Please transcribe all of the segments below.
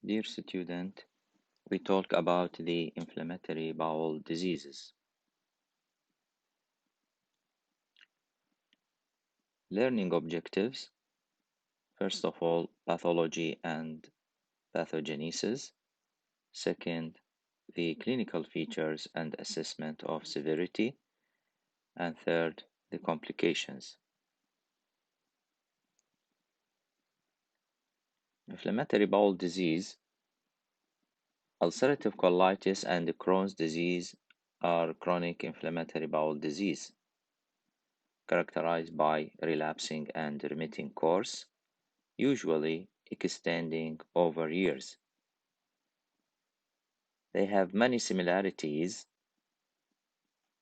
Dear student, we talk about the inflammatory bowel diseases. Learning objectives. First of all, pathology and pathogenesis. Second, the clinical features and assessment of severity. And third, the complications. Inflammatory bowel disease. Ulcerative colitis and Crohn's disease are chronic inflammatory bowel disease, characterized by relapsing and remitting course, usually extending over years. They have many similarities.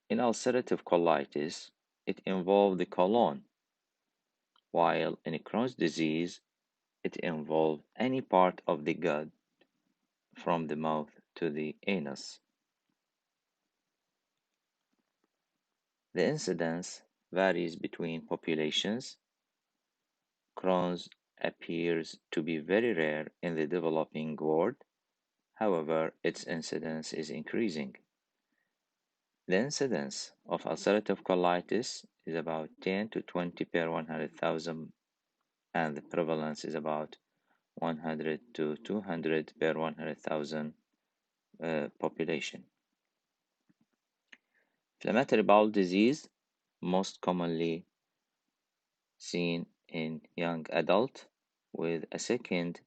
In ulcerative colitis, it involved the colon, while in Crohn's disease, it involved any part of the gut from the mouth to the anus. The incidence varies between populations. Crohn's appears to be very rare in the developing world. However, its incidence is increasing. The incidence of ulcerative colitis is about 10 to 20 per 100,000, and the prevalence is about 100 to 200 per 100,000 population. Inflammatory bowel disease, most commonly seen in young adult, with a second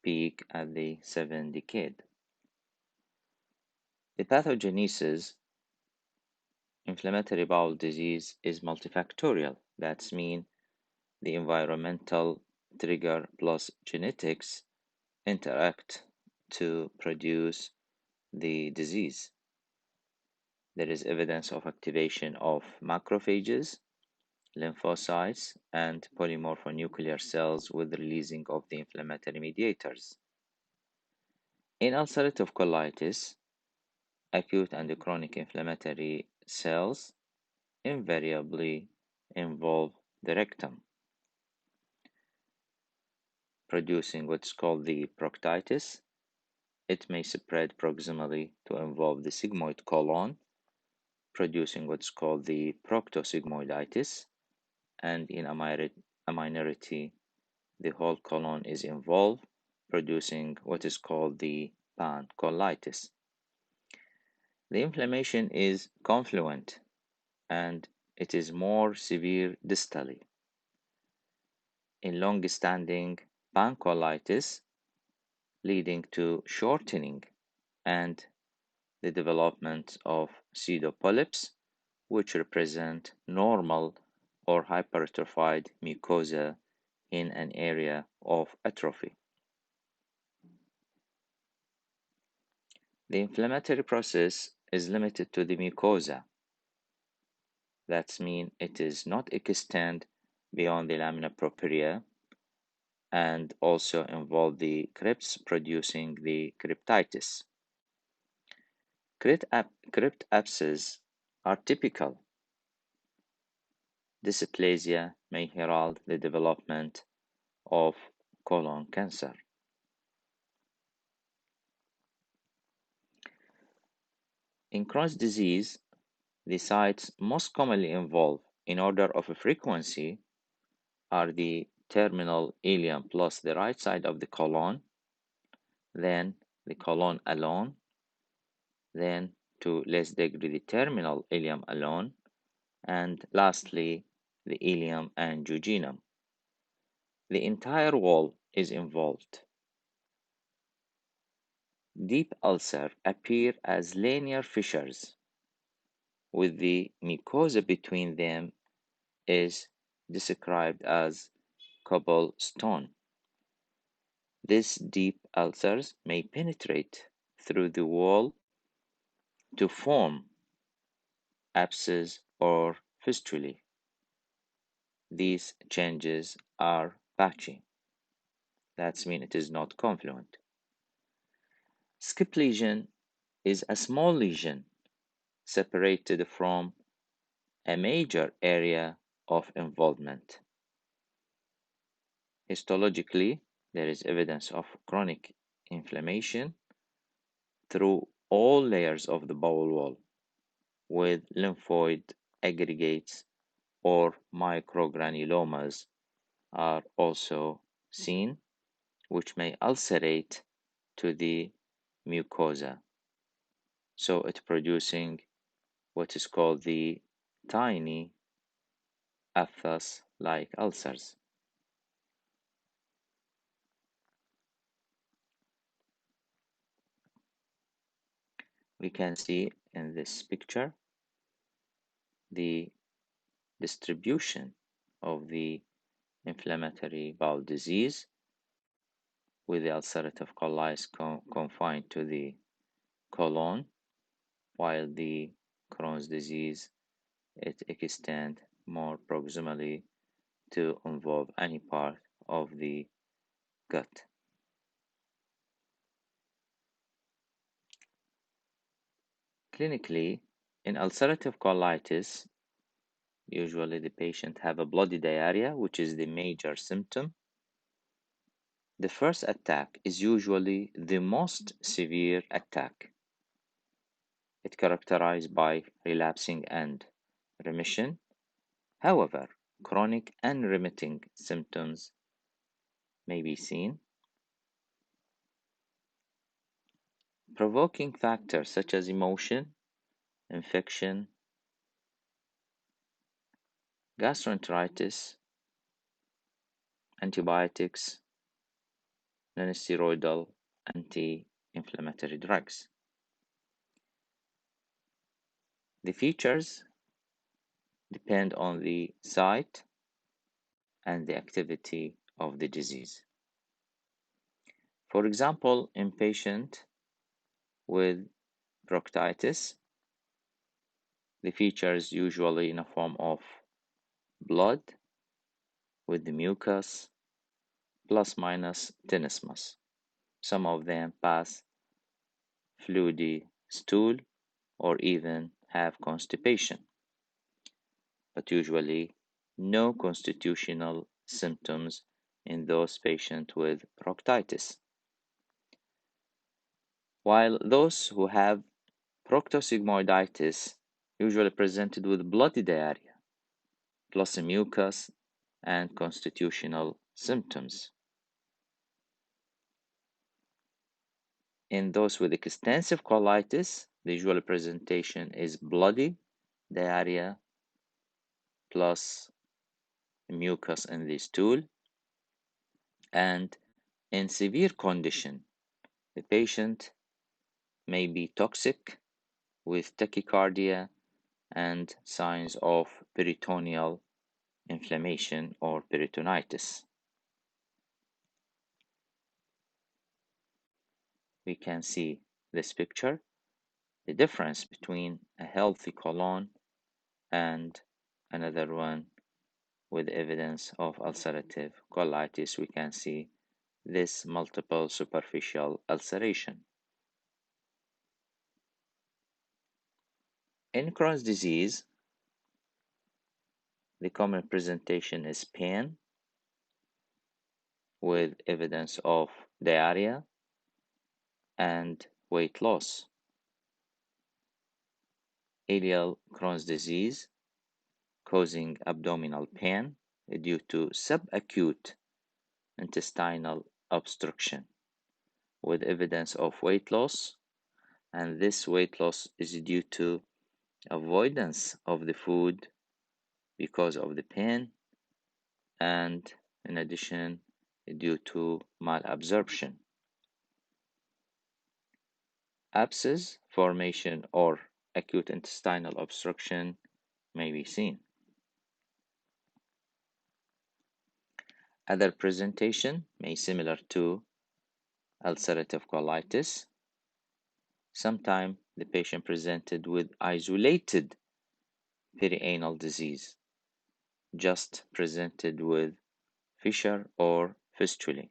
peak at the 7th decade. The pathogenesis. Inflammatory bowel disease is multifactorial. That's mean the environmental trigger plus genetics interact to produce the disease. There is evidence of activation of macrophages, lymphocytes, and polymorphonuclear cells with releasing of the inflammatory mediators. In ulcerative colitis, acute and chronic inflammatory cells invariably involve the rectum, producing what's called the proctitis. It may spread proximally to involve the sigmoid colon, producing what's called the proctosigmoiditis, and in a minority, the whole colon is involved, producing what is called the pancolitis. The inflammation is confluent and it is more severe distally. In long-standing pancolitis, leading to shortening and the development of pseudopolyps, which represent normal or hypertrophied mucosa in an area of atrophy. The inflammatory process is limited to the mucosa. That means it is not extend beyond the lamina propria and also involve the crypts producing the cryptitis. Crypt abscesses are typical. Dysplasia may herald the development of colon cancer. In Crohn's disease, the sites most commonly involved in order of frequency are the terminal ileum plus the right side of the colon, then the colon alone, then to less degree the terminal ileum alone, and lastly the ileum and jejunum. The entire wall is involved. Deep ulcer appear as linear fissures, with the mucosa between them is described as cobblestone. These deep ulcers may penetrate through the wall to form abscess or fistulae. These changes are patchy. That means it is not confluent. Skip lesion is a small lesion separated from a major area of involvement. Histologically, there is evidence of chronic inflammation through all layers of the bowel wall, with lymphoid aggregates or microgranulomas are also seen, which may ulcerate to the mucosa. So it's producing what is called the tiny aphthous-like ulcers. We can see in this picture the distribution of the inflammatory bowel disease, with the ulcerative colitis confined to the colon, while the Crohn's disease it extends more proximally to involve any part of the gut. Clinically, in ulcerative colitis, usually the patient have a bloody diarrhea, which is the major symptom. The first attack is usually the most severe attack. It's characterized by relapsing and remission. However, chronic and remitting symptoms may be seen. Provoking factors such as emotion, infection, gastroenteritis, antibiotics, non-steroidal anti-inflammatory drugs. The features depend on the site and the activity of the disease. For example, in patient with proctitis, the features usually in a form of blood with the mucus plus minus tenesmus. Some of them pass fluidy stool or even have constipation, but usually no constitutional symptoms in those patients with proctitis. While those who have proctosigmoiditis usually presented with bloody diarrhea, plus a mucus and constitutional symptoms. In those with extensive colitis, the usual presentation is bloody diarrhea plus mucus in the stool. And in severe condition, the patient may be toxic with tachycardia and signs of peritoneal inflammation or peritonitis. We can see this picture, the difference between a healthy colon and another one with evidence of ulcerative colitis. We can see this multiple superficial ulceration. In Crohn's disease, the common presentation is pain with evidence of diarrhea and weight loss. Ileal Crohn's disease causing abdominal pain due to subacute intestinal obstruction with evidence of weight loss, and this weight loss is due to avoidance of the food because of the pain, and in addition due to malabsorption. Abscess formation or acute intestinal obstruction may be seen. Other presentation may similar to ulcerative colitis. Sometimes the patient presented with isolated perianal disease, just presented with fissure or fistulae.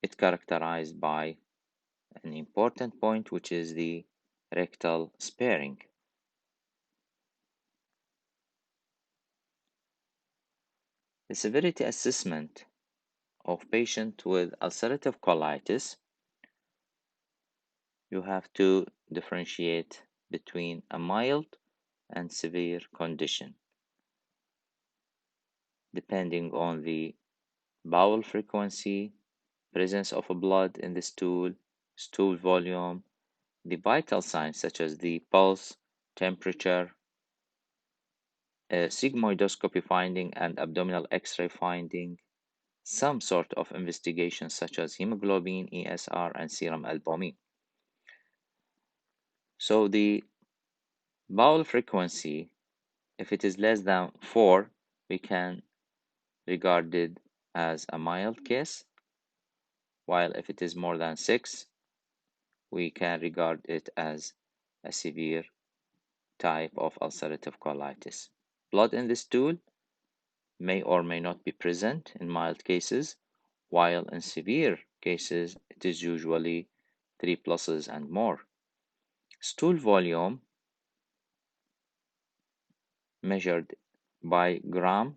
It's characterized by an important point, which is the rectal sparing. The severity assessment of patient with ulcerative colitis, you have to differentiate between a mild and severe condition, depending on the bowel frequency, presence of blood in the stool, stool volume, the vital signs such as the pulse, temperature, sigmoidoscopy finding and abdominal X-ray finding, some sort of investigation such as hemoglobin, ESR, and serum albumin. So the bowel frequency, if it is less than 4, we can regard it as a mild case, while if it is more than 6, we can regard it as a severe type of ulcerative colitis. Blood in the stool may or may not be present in mild cases, while in severe cases it is usually 3 pluses and more. Stool volume measured by gram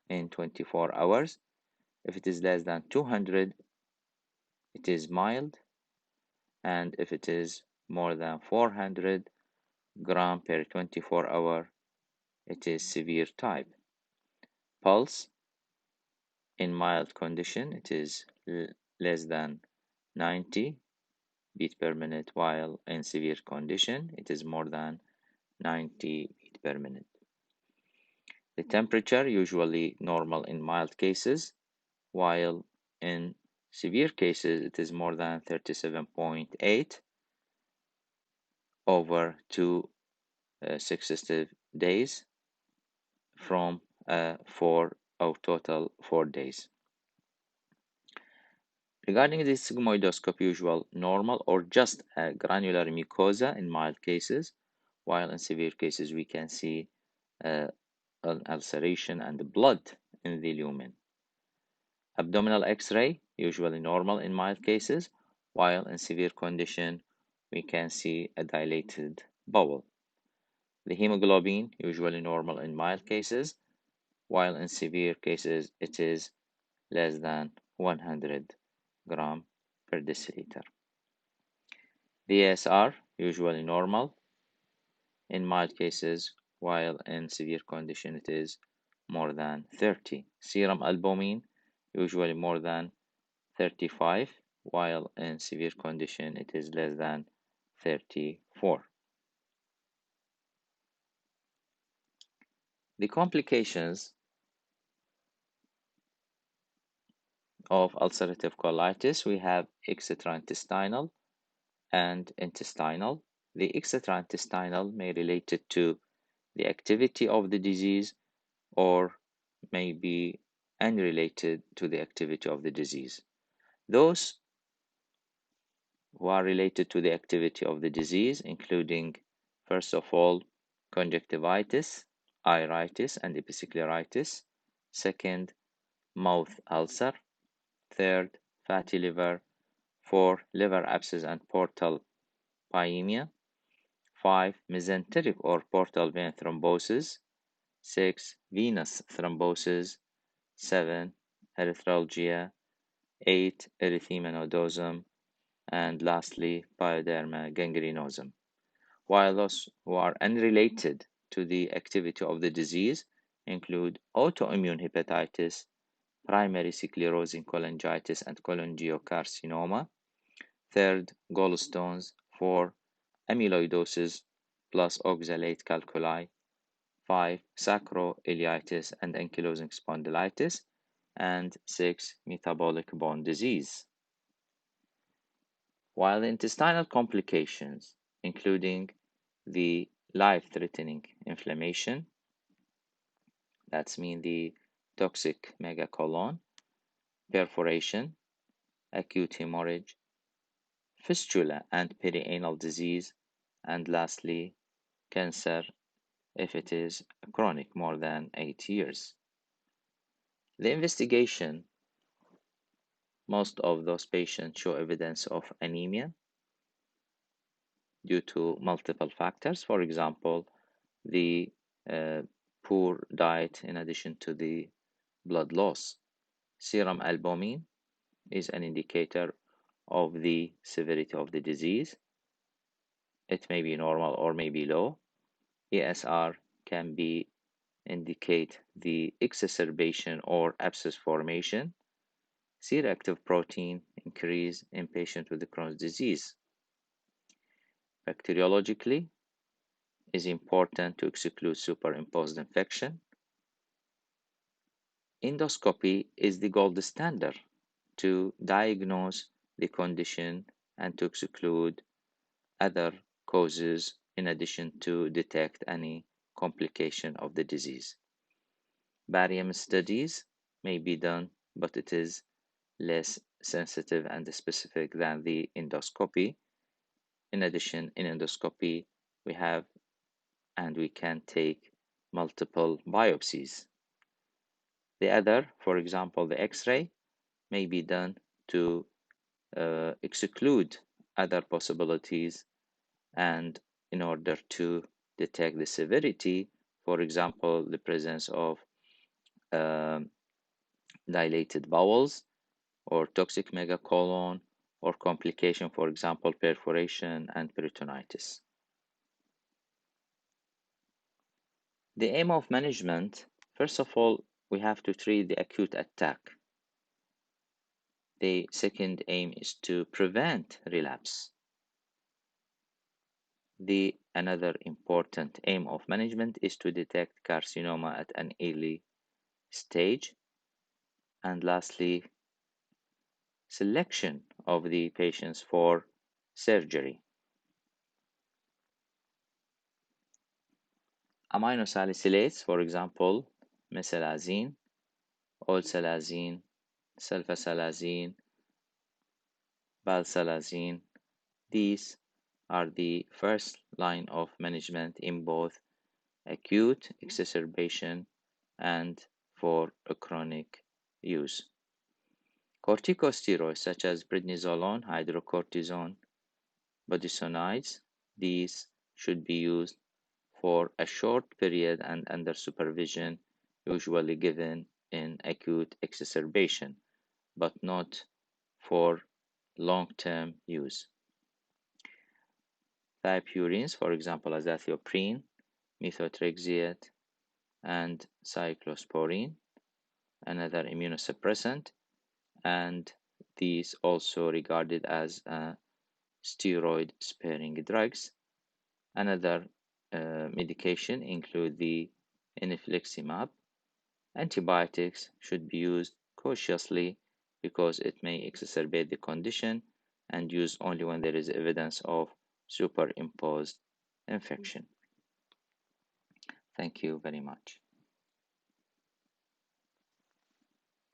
in 24 hours. If it is less than 200, it is mild, and if it is more than 400 gram per 24 hour, it is severe type. Pulse in mild condition, it is less than 90 beat per minute, while in severe condition, it is more than 90 beat per minute. The temperature usually normal in mild cases, while in severe cases, it is more than 37.8 over 2 successive days from 4 of total 4 days. Regarding the sigmoidoscope, usual normal or just a granular mucosa in mild cases, while in severe cases we can see an ulceration and blood in the lumen. Abdominal X-ray, usually normal in mild cases, while in severe condition we can see a dilated bowel. The hemoglobin, usually normal in mild cases, while in severe cases it is less than 100 gram per deciliter. The ESR, usually normal in mild cases, while in severe condition it is more than 30. Serum albumin, usually more than 35, while in severe condition it is less than 34. The complications of ulcerative colitis, we have extraintestinal and intestinal. The extraintestinal may relate it to the activity of the disease or may be unrelated to the activity of the disease. Those who are related to the activity of the disease, including, first of all, conjunctivitis, iritis, and episcleritis. Second, mouth ulcer. Third, fatty liver. 4, liver abscess and portal pyemia. 5, mesenteric or portal vein thrombosis. 6, venous thrombosis. 7, erythralgia. 8, erythema nodosum. And lastly, pyoderma gangrenosum. While those who are unrelated to the activity of the disease include autoimmune hepatitis, primary sclerosing cholangitis, and cholangiocarcinoma. Third, gallstones. 4, amyloidosis plus oxalate calculi. 5, sacroiliitis and ankylosing spondylitis. And 6, metabolic bone disease. While the intestinal complications, including the life-threatening inflammation, that's mean the toxic megacolon, perforation, acute hemorrhage, fistula and perianal disease, and lastly, cancer if it is chronic more than 8 years. The investigation, most of those patients show evidence of anemia due to multiple factors. For example, the poor diet in addition to the blood loss. Serum albumin is an indicator of the severity of the disease. It may be normal or may be low. ESR can be indicate the exacerbation or abscess formation. C-reactive protein increase in patients with Crohn's disease. Bacteriologically, is important to exclude superimposed infection. Endoscopy is the gold standard to diagnose the condition and to exclude other causes in addition to detect any complication of the disease. Barium studies may be done, but it is less sensitive and specific than the endoscopy. In addition, in endoscopy, we have and we can take multiple biopsies. The other, for example, the X-ray, may be done to exclude other possibilities and in order to detect the severity, for example, the presence of um, dilated bowels or toxic megacolon or complication, for example, perforation and peritonitis. The aim of management, first of all, we have to treat the acute attack. The second aim is to prevent relapse. The another important aim of management is to detect carcinoma at an early stage. And lastly, selection of the patients for surgery. Aminosalicylates, for example, mesalazine, olsalazine, sulfasalazine, valsalazine, these are the first line of management in both acute exacerbation and for a chronic use. Corticosteroids such as prednisolone, hydrocortisone, budesonides, these should be used for a short period and under supervision, usually given in acute exacerbation, but not for long-term use. Thiopurines, for example, azathioprine, methotrexate, and cyclosporine, another immunosuppressant, and these also regarded as steroid-sparing drugs. Another medication include the infliximab. Antibiotics should be used cautiously because it may exacerbate the condition and used only when there is evidence of superimposed infection. Thank you very much.